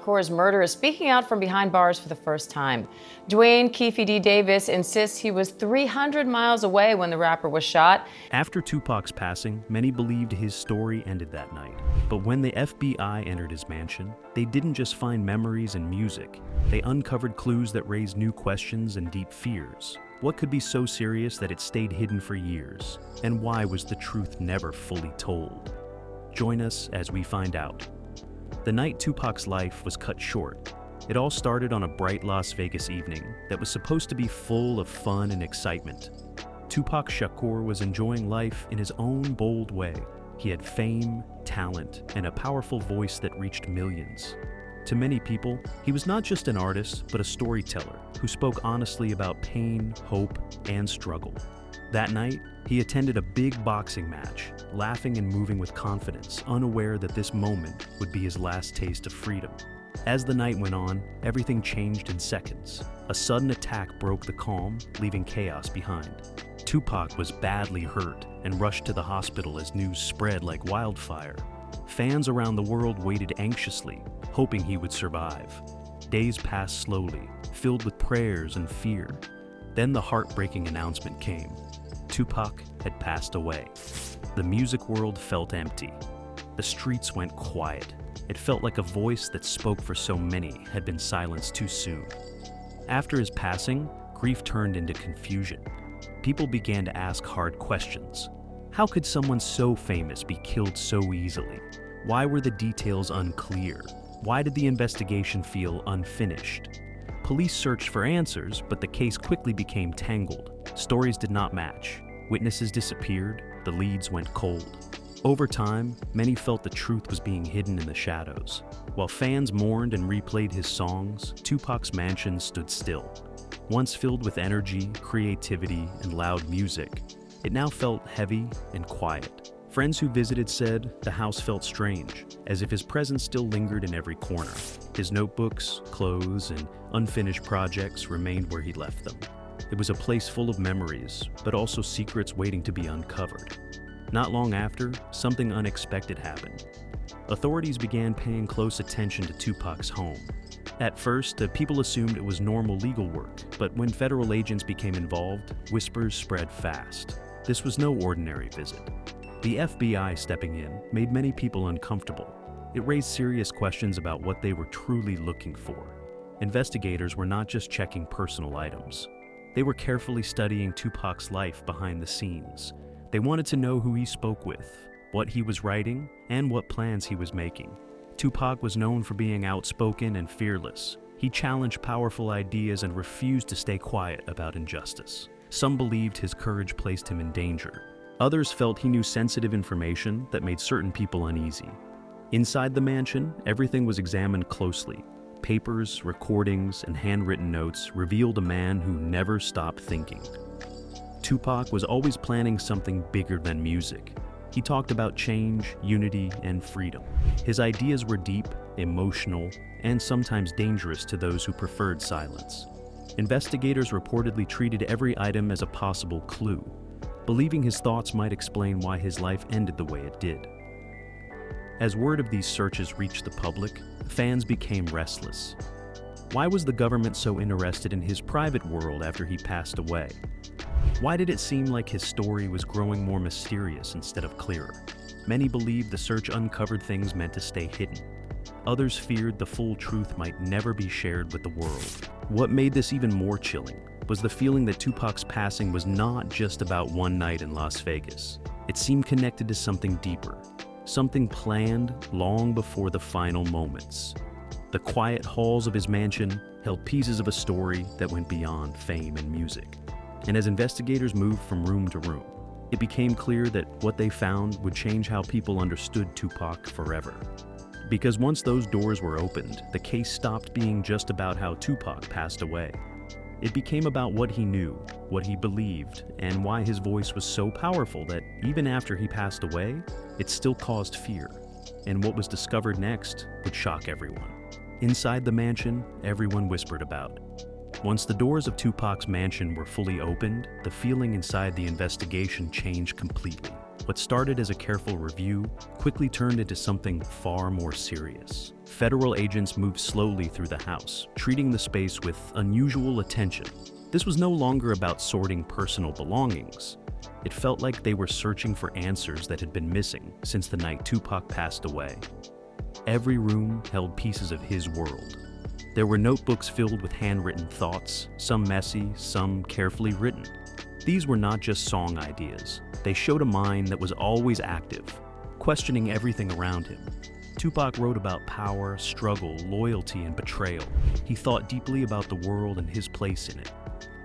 Shakur's murder is speaking out from behind bars for the first time. Dwayne "Keefe D. Davis insists he was 300 miles away when the rapper was shot. After Tupac's passing, many believed his story ended that night. But when the FBI entered his mansion, they didn't just find memories and music. They uncovered clues that raised new questions and deep fears. What could be so serious that it stayed hidden for years? And why was the truth never fully told? Join us as we find out. The night Tupac's life was cut short. It all started on a bright Las Vegas evening that was supposed to be full of fun and excitement. Tupac Shakur was enjoying life in his own bold way. He had fame, talent, and a powerful voice that reached millions. To many people, he was not just an artist, but a storyteller who spoke honestly about pain, hope, and struggle. That night, he attended a big boxing match, laughing and moving with confidence, unaware that this moment would be his last taste of freedom. As the night went on, everything changed in seconds. A sudden attack broke the calm, leaving chaos behind. Tupac was badly hurt and rushed to the hospital as news spread like wildfire. Fans around the world waited anxiously, hoping he would survive. Days passed slowly, filled with prayers and fear. Then the heartbreaking announcement came. Tupac had passed away. The music world felt empty. The streets went quiet. It felt like a voice that spoke for so many had been silenced too soon. After his passing, grief turned into confusion. People began to ask hard questions. How could someone so famous be killed so easily? Why were the details unclear? Why did the investigation feel unfinished? Police searched for answers, but the case quickly became tangled. Stories did not match. Witnesses disappeared. The leads went cold. Over time, many felt the truth was being hidden in the shadows. While fans mourned and replayed his songs, Tupac's mansion stood still. Once filled with energy, creativity, and loud music, it now felt heavy and quiet. Friends who visited said the house felt strange, as if his presence still lingered in every corner. His notebooks, clothes, and unfinished projects remained where he left them. It was a place full of memories, but also secrets waiting to be uncovered. Not long after, something unexpected happened. Authorities began paying close attention to Tupac's home. At first, people assumed it was normal legal work, but when federal agents became involved, whispers spread fast. This was no ordinary visit. The FBI stepping in made many people uncomfortable. It raised serious questions about what they were truly looking for. Investigators were not just checking personal items. They were carefully studying Tupac's life behind the scenes. They wanted to know who he spoke with, what he was writing, and what plans he was making. Tupac was known for being outspoken and fearless. He challenged powerful ideas and refused to stay quiet about injustice. Some believed his courage placed him in danger. Others felt he knew sensitive information that made certain people uneasy. Inside the mansion, everything was examined closely. Papers, recordings, and handwritten notes revealed a man who never stopped thinking. Tupac was always planning something bigger than music. He talked about change, unity, and freedom. His ideas were deep, emotional, and sometimes dangerous to those who preferred silence. Investigators reportedly treated every item as a possible clue, believing his thoughts might explain why his life ended the way it did. As word of these searches reached the public, fans became restless. Why was the government so interested in his private world after he passed away? Why did it seem like his story was growing more mysterious instead of clearer? Many believed the search uncovered things meant to stay hidden. Others feared the full truth might never be shared with the world. What made this even more chilling was the feeling that Tupac's passing was not just about one night in Las Vegas. It seemed connected to something deeper, something planned long before the final moments. The quiet halls of his mansion held pieces of a story that went beyond fame and music. And as investigators moved from room to room, it became clear that what they found would change how people understood Tupac forever. Because once those doors were opened, the case stopped being just about how Tupac passed away. It became about what he knew, what he believed, and why his voice was so powerful that even after he passed away, it still caused fear. And what was discovered next would shock everyone. Inside the mansion, everyone whispered about. Once the doors of Tupac's mansion were fully opened, the feeling inside the investigation changed completely. What started as a careful review quickly turned into something far more serious. Federal agents moved slowly through the house, treating the space with unusual attention. This was no longer about sorting personal belongings. It felt like they were searching for answers that had been missing since the night Tupac passed away. Every room held pieces of his world. There were notebooks filled with handwritten thoughts, some messy, some carefully written. These were not just song ideas. They showed a mind that was always active, questioning everything around him. Tupac wrote about power, struggle, loyalty, and betrayal. He thought deeply about the world and his place in it.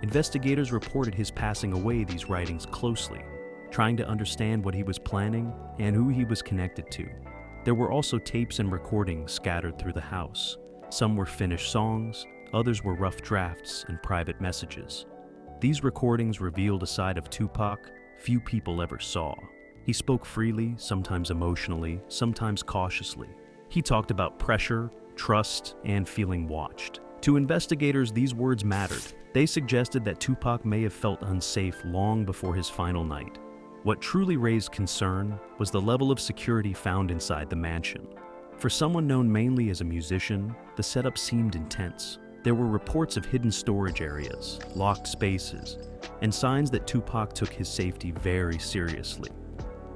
Investigators reported his passing away these writings closely, trying to understand what he was planning and who he was connected to. There were also tapes and recordings scattered through the house. Some were finished songs, others were rough drafts and private messages. These recordings revealed a side of Tupac few people ever saw. He spoke freely, sometimes emotionally, sometimes cautiously. He talked about pressure, trust, and feeling watched. To investigators, these words mattered. They suggested that Tupac may have felt unsafe long before his final night. What truly raised concern was the level of security found inside the mansion. For someone known mainly as a musician, the setup seemed intense. There were reports of hidden storage areas, locked spaces, and signs that Tupac took his safety very seriously.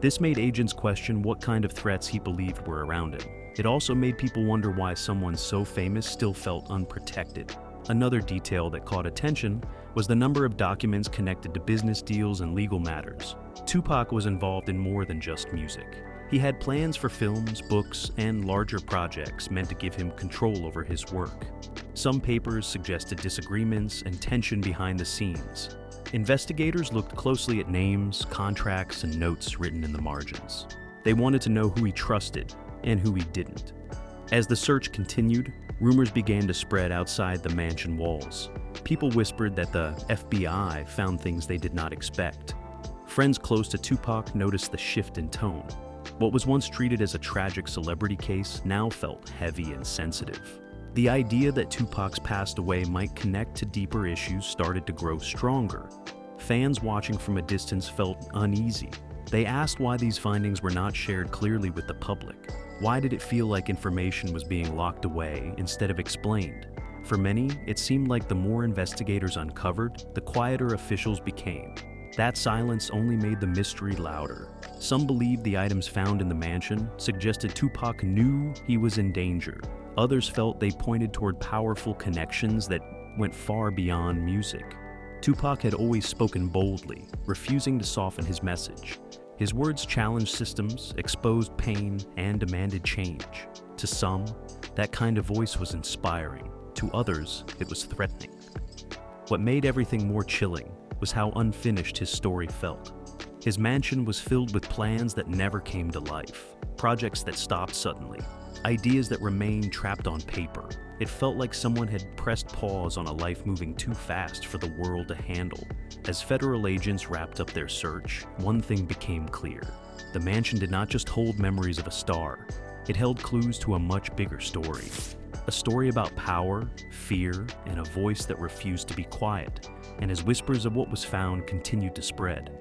This made agents question what kind of threats he believed were around him. It also made people wonder why someone so famous still felt unprotected. Another detail that caught attention was the number of documents connected to business deals and legal matters. Tupac was involved in more than just music. He had plans for films, books, and larger projects meant to give him control over his work. Some papers suggested disagreements and tension behind the scenes. Investigators looked closely at names, contracts, and notes written in the margins. They wanted to know who he trusted and who he didn't. As the search continued, rumors began to spread outside the mansion walls. People whispered that the FBI found things they did not expect. Friends close to Tupac noticed the shift in tone. What was once treated as a tragic celebrity case now felt heavy and sensitive. The idea that Tupac's passed away might connect to deeper issues started to grow stronger. Fans watching from a distance felt uneasy. They asked why these findings were not shared clearly with the public. Why did it feel like information was being locked away instead of explained? For many, it seemed like the more investigators uncovered, the quieter officials became. That silence only made the mystery louder. Some believed the items found in the mansion suggested Tupac knew he was in danger. Others felt they pointed toward powerful connections that went far beyond music. Tupac had always spoken boldly, refusing to soften his message. His words challenged systems, exposed pain, and demanded change. To some, that kind of voice was inspiring. To others, it was threatening. What made everything more chilling was how unfinished his story felt. His mansion was filled with plans that never came to life, projects that stopped suddenly, ideas that remained trapped on paper. It felt like someone had pressed pause on a life moving too fast for the world to handle. As federal agents wrapped up their search, one thing became clear. The mansion did not just hold memories of a star, it held clues to a much bigger story. A story about power, fear, and a voice that refused to be quiet. And as whispers of what was found continued to spread,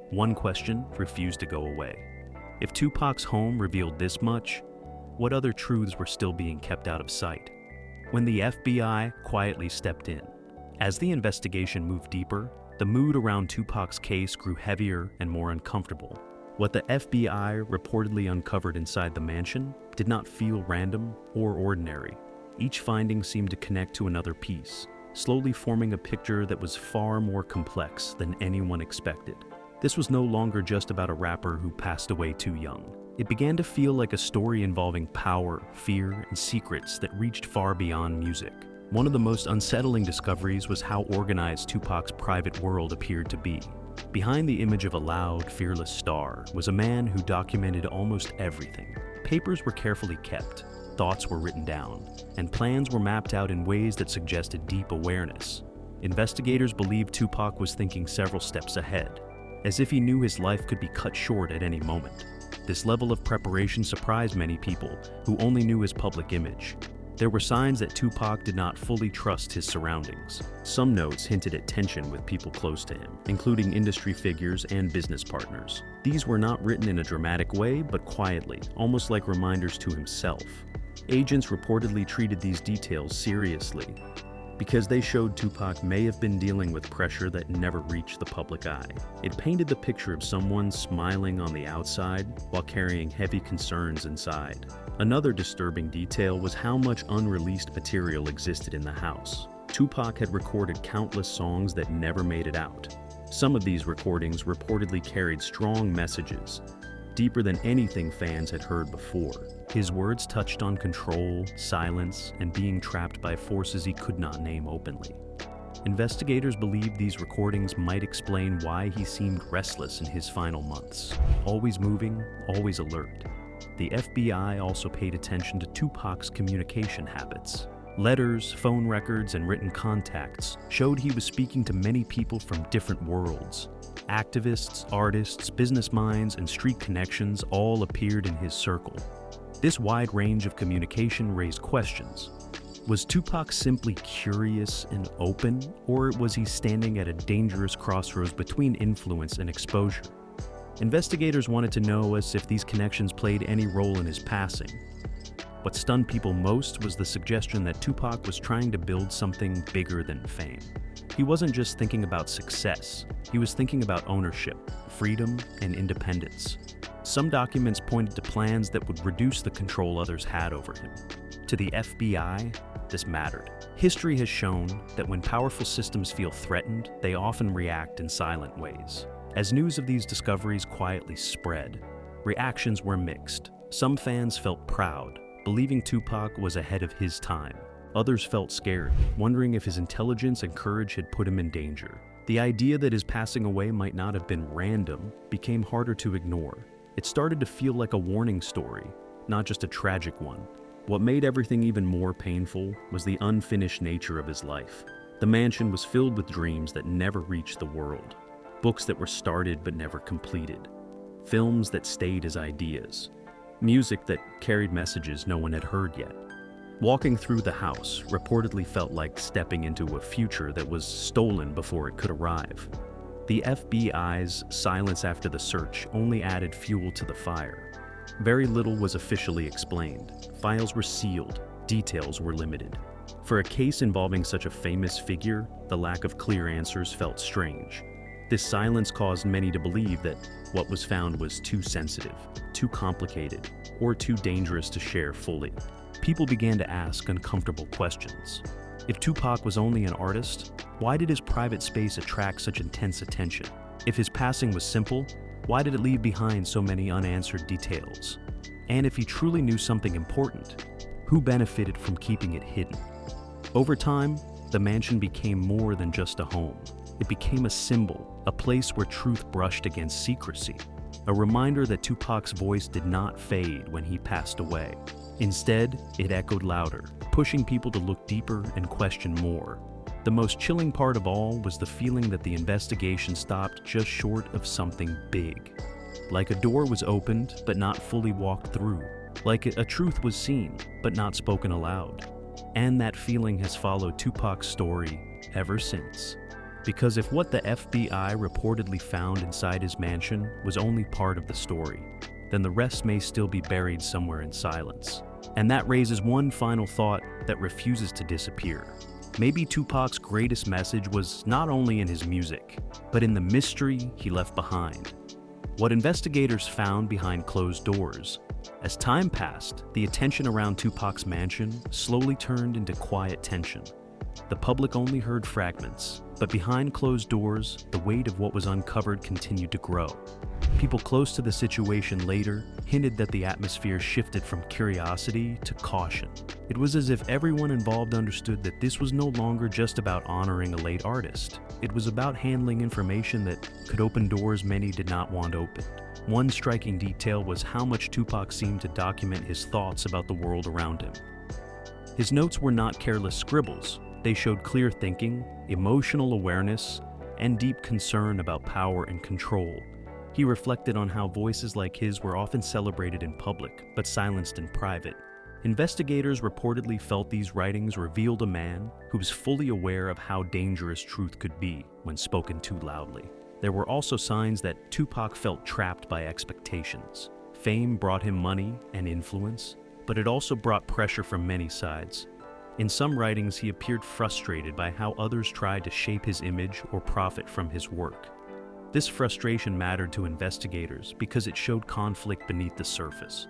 one question refused to go away. If Tupac's home revealed this much, what other truths were still being kept out of sight? When the FBI quietly stepped in. As the investigation moved deeper, the mood around Tupac's case grew heavier and more uncomfortable. What the FBI reportedly uncovered inside the mansion did not feel random or ordinary. Each finding seemed to connect to another piece, slowly forming a picture that was far more complex than anyone expected. This was no longer just about a rapper who passed away too young. It began to feel like a story involving power, fear, and secrets that reached far beyond music. One of the most unsettling discoveries was how organized Tupac's private world appeared to be. Behind the image of a loud, fearless star was a man who documented almost everything. Papers were carefully kept, thoughts were written down, and plans were mapped out in ways that suggested deep awareness. Investigators believed Tupac was thinking several steps ahead, as if he knew his life could be cut short at any moment. This level of preparation surprised many people who only knew his public image. There were signs that Tupac did not fully trust his surroundings. Some notes hinted at tension with people close to him, including industry figures and business partners. These were not written in a dramatic way, but quietly, almost like reminders to himself. Agents reportedly treated these details seriously, because they showed Tupac may have been dealing with pressure that never reached the public eye. It painted the picture of someone smiling on the outside while carrying heavy concerns inside. Another disturbing detail was how much unreleased material existed in the house. Tupac had recorded countless songs that never made it out. Some of these recordings reportedly carried strong messages, deeper than anything fans had heard before. His words touched on control, silence, and being trapped by forces he could not name openly. Investigators believed these recordings might explain why he seemed restless in his final months, always moving, always alert. The FBI also paid attention to Tupac's communication habits. Letters, phone records, and written contacts showed he was speaking to many people from different worlds. Activists, artists, business minds, and street connections all appeared in his circle. This wide range of communication raised questions. Was Tupac simply curious and open, or was he standing at a dangerous crossroads between influence and exposure? Investigators wanted to know if these connections played any role in his passing. What stunned people most was the suggestion that Tupac was trying to build something bigger than fame. He wasn't just thinking about success, he was thinking about ownership, freedom, and independence. Some documents pointed to plans that would reduce the control others had over him. To the FBI, this mattered. History has shown that when powerful systems feel threatened, they often react in silent ways. As news of these discoveries quietly spread, reactions were mixed. Some fans felt proud, believing Tupac was ahead of his time. Others felt scared, wondering if his intelligence and courage had put him in danger. The idea that his passing away might not have been random became harder to ignore. It started to feel like a warning story, not just a tragic one. What made everything even more painful was the unfinished nature of his life. The mansion was filled with dreams that never reached the world, books that were started but never completed, films that stayed as ideas, music that carried messages no one had heard yet. Walking through the house reportedly felt like stepping into a future that was stolen before it could arrive. The FBI's silence after the search only added fuel to the fire. Very little was officially explained. Files were sealed, details were limited. For a case involving such a famous figure, the lack of clear answers felt strange. This silence caused many to believe that what was found was too sensitive, too complicated, or too dangerous to share fully. People began to ask uncomfortable questions. If Tupac was only an artist, why did his private space attract such intense attention? If his passing was simple, why did it leave behind so many unanswered details? And if he truly knew something important, who benefited from keeping it hidden? Over time, the mansion became more than just a home. It became a symbol, a place where truth brushed against secrecy, a reminder that Tupac's voice did not fade when he passed away. Instead, it echoed louder, pushing people to look deeper and question more. The most chilling part of all was the feeling that the investigation stopped just short of something big. Like a door was opened, but not fully walked through. Like a truth was seen, but not spoken aloud. And that feeling has followed Tupac's story ever since. Because if what the FBI reportedly found inside his mansion was only part of the story, then the rest may still be buried somewhere in silence. And that raises one final thought that refuses to disappear. Maybe Tupac's greatest message was not only in his music, but in the mystery he left behind. What investigators found behind closed doors. As time passed, the attention around Tupac's mansion slowly turned into quiet tension. The public only heard fragments, but behind closed doors, the weight of what was uncovered continued to grow. People close to the situation later hinted that the atmosphere shifted from curiosity to caution. It was as if everyone involved understood that this was no longer just about honoring a late artist. It was about handling information that could open doors many did not want opened. One striking detail was how much Tupac seemed to document his thoughts about the world around him. His notes were not careless scribbles. They showed clear thinking, emotional awareness, and deep concern about power and control. He reflected on how voices like his were often celebrated in public, but silenced in private, Investigators reportedly felt these writings revealed a man who was fully aware of how dangerous truth could be when spoken too loudly. There were also signs that Tupac felt trapped by expectations. Fame brought him money and influence, but it also brought pressure from many sides. In some writings, he appeared frustrated by how others tried to shape his image or profit from his work. This frustration mattered to investigators because it showed conflict beneath the surface.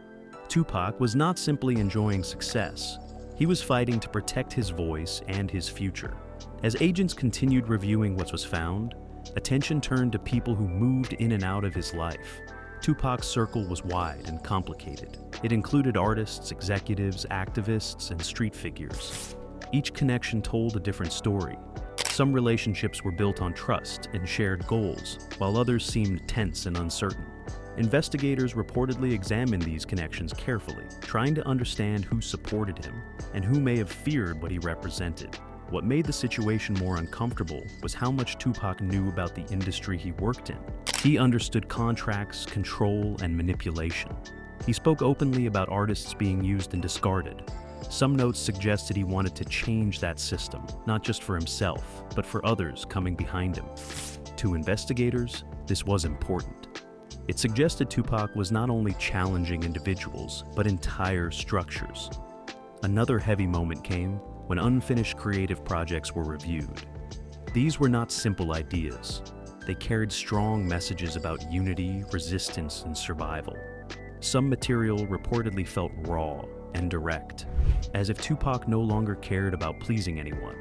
Tupac was not simply enjoying success. He was fighting to protect his voice and his future. As agents continued reviewing what was found, attention turned to people who moved in and out of his life. Tupac's circle was wide and complicated. It included artists, executives, activists, and street figures. Each connection told a different story. Some relationships were built on trust and shared goals, while others seemed tense and uncertain. Investigators reportedly examined these connections carefully, trying to understand who supported him and who may have feared what he represented. What made the situation more uncomfortable was how much Tupac knew about the industry he worked in. He understood contracts, control, and manipulation. He spoke openly about artists being used and discarded. Some notes suggested he wanted to change that system, not just for himself, but for others coming behind him. To investigators, this was important. It suggested Tupac was not only challenging individuals, but entire structures. Another heavy moment came when unfinished creative projects were reviewed. These were not simple ideas. They carried strong messages about unity, resistance, and survival. Some material reportedly felt raw and direct, as if Tupac no longer cared about pleasing anyone.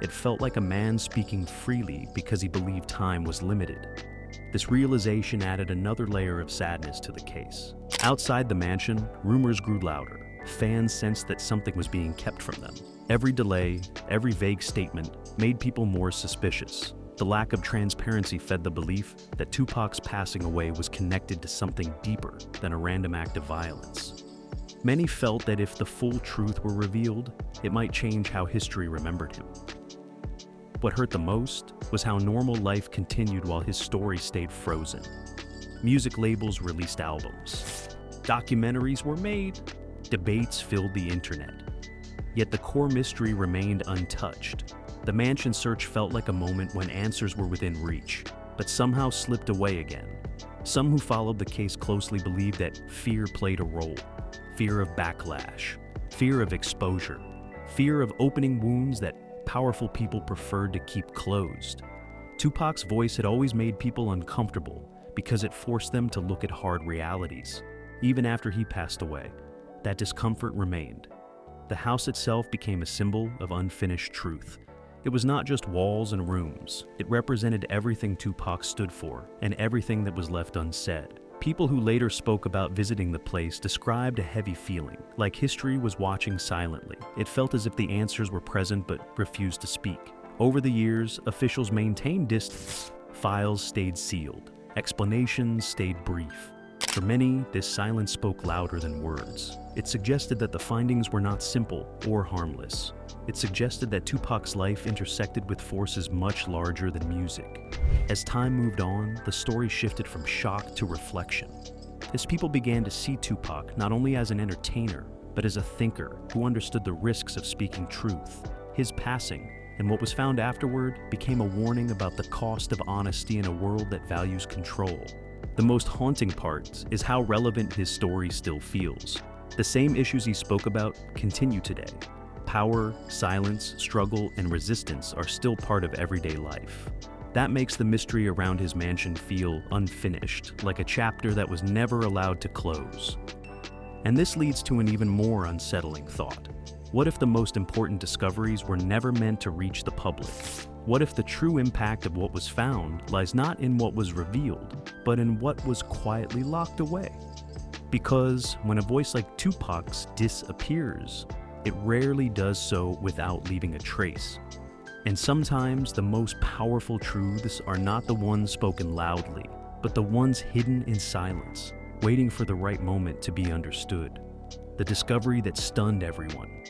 It felt like a man speaking freely because he believed time was limited. This realization added another layer of sadness to the case. Outside the mansion, rumors grew louder. Fans sensed that something was being kept from them. Every delay, every vague statement made people more suspicious. The lack of transparency fed the belief that Tupac's passing away was connected to something deeper than a random act of violence. Many felt that if the full truth were revealed, it might change how history remembered him. What hurt the most was how normal life continued while his story stayed frozen. Music labels released albums. Documentaries were made. Debates filled the internet. Yet the core mystery remained untouched. The mansion search felt like a moment when answers were within reach, but somehow slipped away again. Some who followed the case closely believed that fear played a role. Fear of backlash, fear of exposure, fear of opening wounds that powerful people preferred to keep closed. Tupac's voice had always made people uncomfortable because it forced them to look at hard realities. Even after he passed away, that discomfort remained. The house itself became a symbol of unfinished truth. It was not just walls and rooms. It represented everything Tupac stood for and everything that was left unsaid. People who later spoke about visiting the place described a heavy feeling, like history was watching silently. It felt as if the answers were present but refused to speak. Over the years, officials maintained distance. Files stayed sealed. Explanations stayed brief. For many, this silence spoke louder than words. It suggested that the findings were not simple or harmless. It suggested that Tupac's life intersected with forces much larger than music. As time moved on, the story shifted from shock to reflection. As people began to see Tupac not only as an entertainer, but as a thinker who understood the risks of speaking truth. His passing, and what was found afterward, became a warning about the cost of honesty in a world that values control. The most haunting part is how relevant his story still feels. The same issues he spoke about continue today. Power, silence, struggle, and resistance are still part of everyday life. That makes the mystery around his mansion feel unfinished, like a chapter that was never allowed to close. And this leads to an even more unsettling thought. What if the most important discoveries were never meant to reach the public? What if the true impact of what was found lies not in what was revealed, but in what was quietly locked away? Because when a voice like Tupac's disappears, it rarely does so without leaving a trace. And sometimes the most powerful truths are not the ones spoken loudly, but the ones hidden in silence, waiting for the right moment to be understood. The discovery that stunned everyone.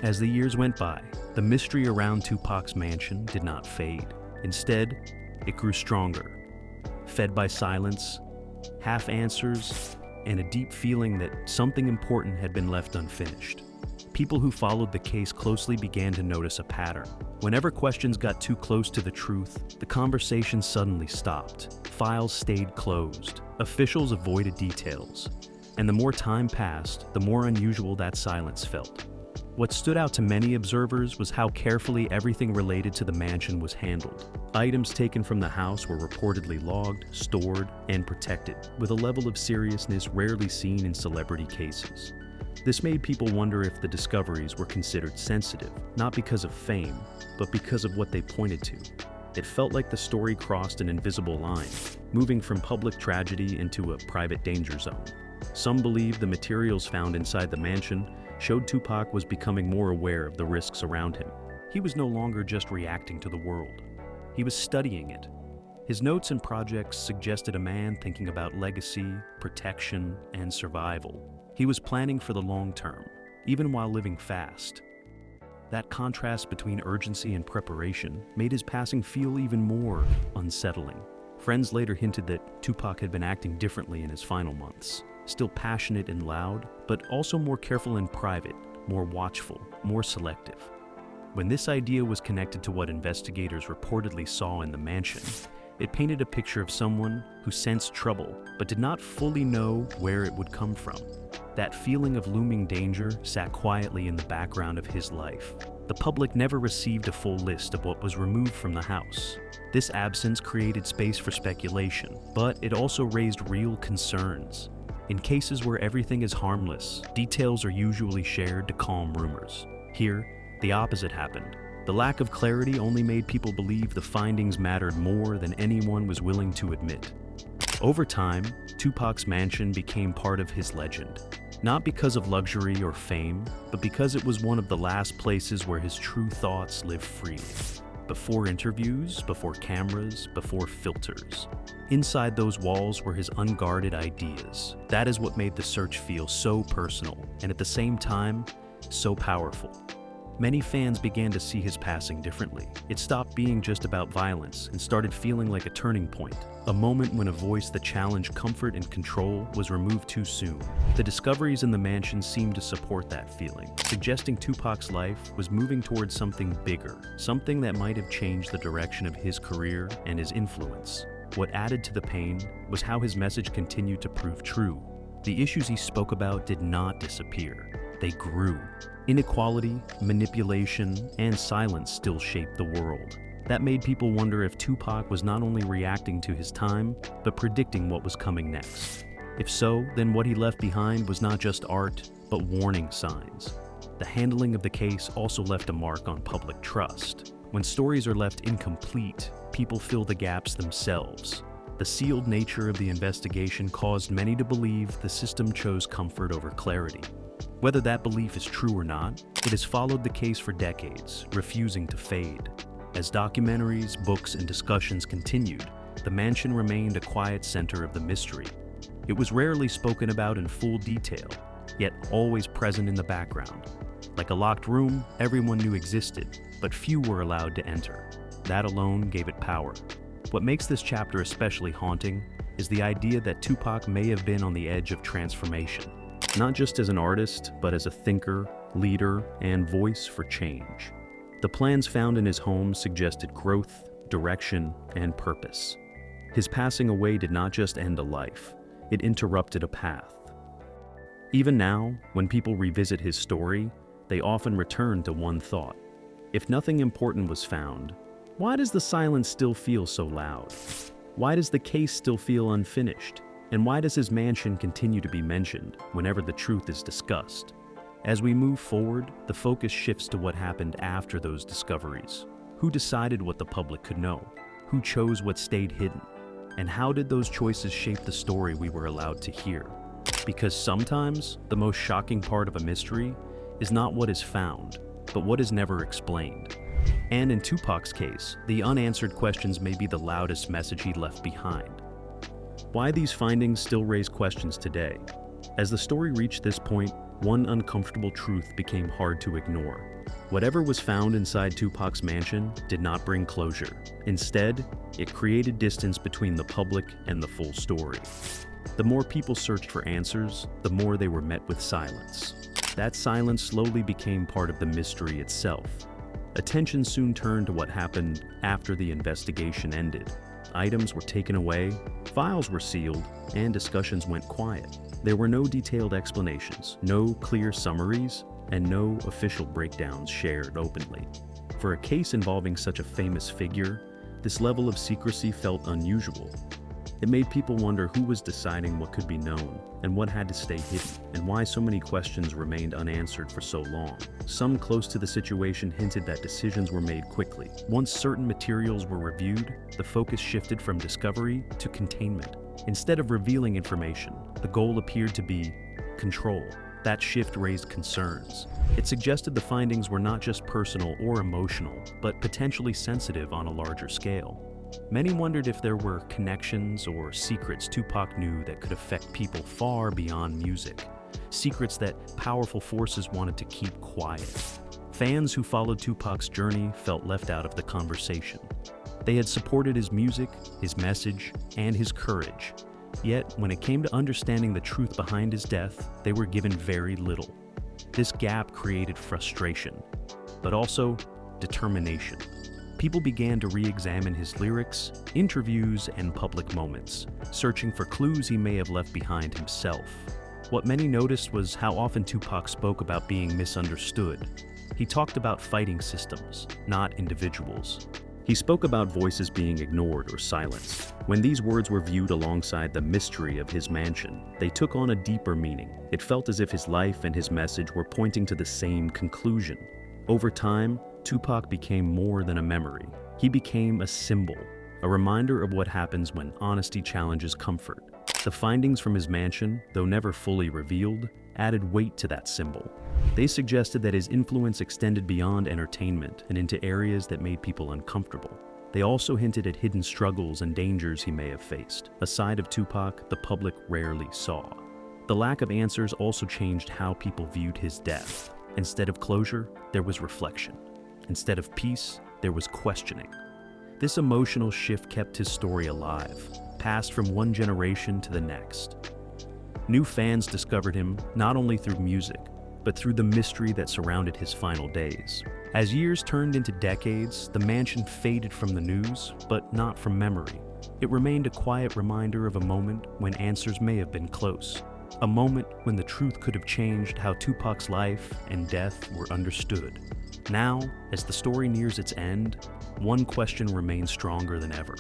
As the years went by, the mystery around Tupac's mansion did not fade. Instead, it grew stronger, fed by silence, half answers, and a deep feeling that something important had been left unfinished. People who followed the case closely began to notice a pattern. Whenever questions got too close to the truth, the conversation suddenly stopped. Files stayed closed. Officials avoided details. And the more time passed, the more unusual that silence felt. What stood out to many observers was how carefully everything related to the mansion was handled. Items taken from the house were reportedly logged, stored, and protected, with a level of seriousness rarely seen in celebrity cases. This made people wonder if the discoveries were considered sensitive, not because of fame, but because of what they pointed to. It felt like the story crossed an invisible line, moving from public tragedy into a private danger zone. Some believe the materials found inside the mansion showed Tupac was becoming more aware of the risks around him. He was no longer just reacting to the world. He was studying it. His notes and projects suggested a man thinking about legacy, protection, and survival. He was planning for the long term, even while living fast. That contrast between urgency and preparation made his passing feel even more unsettling. Friends later hinted that Tupac had been acting differently in his final months, still passionate and loud, but also more careful in private, more watchful, more selective. When this idea was connected to what investigators reportedly saw in the mansion, it painted a picture of someone who sensed trouble but did not fully know where it would come from. That feeling of looming danger sat quietly in the background of his life. The public never received a full list of what was removed from the house. This absence created space for speculation, but it also raised real concerns. In cases where everything is harmless, details are usually shared to calm rumors. Here, the opposite happened. The lack of clarity only made people believe the findings mattered more than anyone was willing to admit. Over time, Tupac's mansion became part of his legend. Not because of luxury or fame, but because it was one of the last places where his true thoughts lived freely. Before interviews, before cameras, before filters. Inside those walls were his unguarded ideas. That is what made the search feel so personal, and at the same time, so powerful. Many fans began to see his passing differently. It stopped being just about violence and started feeling like a turning point, a moment when a voice that challenged comfort and control was removed too soon. The discoveries in the mansion seemed to support that feeling, suggesting Tupac's life was moving towards something bigger, something that might have changed the direction of his career and his influence. What added to the pain was how his message continued to prove true. The issues he spoke about did not disappear. They grew. Inequality, manipulation, and silence still shaped the world. That made people wonder if Tupac was not only reacting to his time, but predicting what was coming next. If so, then what he left behind was not just art, but warning signs. The handling of the case also left a mark on public trust. When stories are left incomplete, people fill the gaps themselves. The sealed nature of the investigation caused many to believe the system chose comfort over clarity. Whether that belief is true or not, it has followed the case for decades, refusing to fade. As documentaries, books, and discussions continued, the mansion remained a quiet center of the mystery. It was rarely spoken about in full detail, yet always present in the background. Like a locked room, everyone knew existed, but few were allowed to enter. That alone gave it power. What makes this chapter especially haunting is the idea that Tupac may have been on the edge of transformation. Not just as an artist, but as a thinker, leader, and voice for change. The plans found in his home suggested growth, direction, and purpose. His passing away did not just end a life, it interrupted a path. Even now, when people revisit his story, they often return to one thought. If nothing important was found, why does the silence still feel so loud? Why does the case still feel unfinished? And why does his mansion continue to be mentioned whenever the truth is discussed? As we move forward, the focus shifts to what happened after those discoveries. Who decided what the public could know? Who chose what stayed hidden? And how did those choices shape the story we were allowed to hear? Because sometimes, the most shocking part of a mystery is not what is found, but what is never explained. And in Tupac's case, the unanswered questions may be the loudest message he left behind. Why these findings still raise questions today? As the story reached this point, one uncomfortable truth became hard to ignore. Whatever was found inside Tupac's mansion did not bring closure. Instead, it created distance between the public and the full story. The more people searched for answers, the more they were met with silence. That silence slowly became part of the mystery itself. Attention soon turned to what happened after the investigation ended. Items were taken away, files were sealed, and discussions went quiet. There were no detailed explanations, no clear summaries, and no official breakdowns shared openly. For a case involving such a famous figure, this level of secrecy felt unusual. It made people wonder who was deciding what could be known, and what had to stay hidden, and why so many questions remained unanswered for so long. Some close to the situation hinted that decisions were made quickly. Once certain materials were reviewed, the focus shifted from discovery to containment. Instead of revealing information, the goal appeared to be control. That shift raised concerns. It suggested the findings were not just personal or emotional, but potentially sensitive on a larger scale. Many wondered if there were connections or secrets Tupac knew that could affect people far beyond music, secrets that powerful forces wanted to keep quiet. Fans who followed Tupac's journey felt left out of the conversation. They had supported his music, his message, and his courage. Yet, when it came to understanding the truth behind his death, they were given very little. This gap created frustration, but also determination. People began to re-examine his lyrics, interviews, and public moments, searching for clues he may have left behind himself. What many noticed was how often Tupac spoke about being misunderstood. He talked about fighting systems, not individuals. He spoke about voices being ignored or silenced. When these words were viewed alongside the mystery of his mansion, they took on a deeper meaning. It felt as if his life and his message were pointing to the same conclusion. Over time, Tupac became more than a memory. He became a symbol, a reminder of what happens when honesty challenges comfort. The findings from his mansion, though never fully revealed, added weight to that symbol. They suggested that his influence extended beyond entertainment and into areas that made people uncomfortable. They also hinted at hidden struggles and dangers he may have faced, a side of Tupac the public rarely saw. The lack of answers also changed how people viewed his death. Instead of closure, there was reflection. Instead of peace, there was questioning. This emotional shift kept his story alive, passed from one generation to the next. New fans discovered him not only through music, but through the mystery that surrounded his final days. As years turned into decades, the mansion faded from the news, but not from memory. It remained a quiet reminder of a moment when answers may have been close. A moment when the truth could have changed how Tupac's life and death were understood. Now, as the story nears its end, one question remains stronger than ever.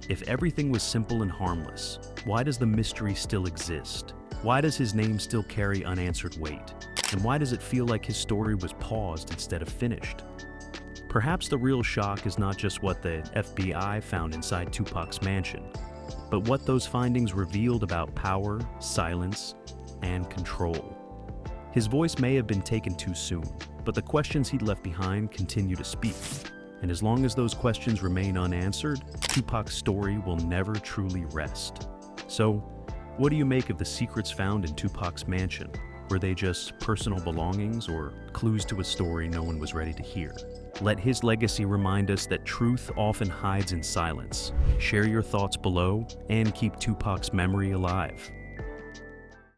If everything was simple and harmless, why does the mystery still exist? Why does his name still carry unanswered weight? And why does it feel like his story was paused instead of finished? Perhaps the real shock is not just what the FBI found inside Tupac's mansion, but what those findings revealed about power, silence, and control. His voice may have been taken too soon, but the questions he'd left behind continue to speak. And as long as those questions remain unanswered, Tupac's story will never truly rest. So, what do you make of the secrets found in Tupac's mansion? Were they just personal belongings or clues to a story no one was ready to hear? Let his legacy remind us that truth often hides in silence. Share your thoughts below and keep Tupac's memory alive.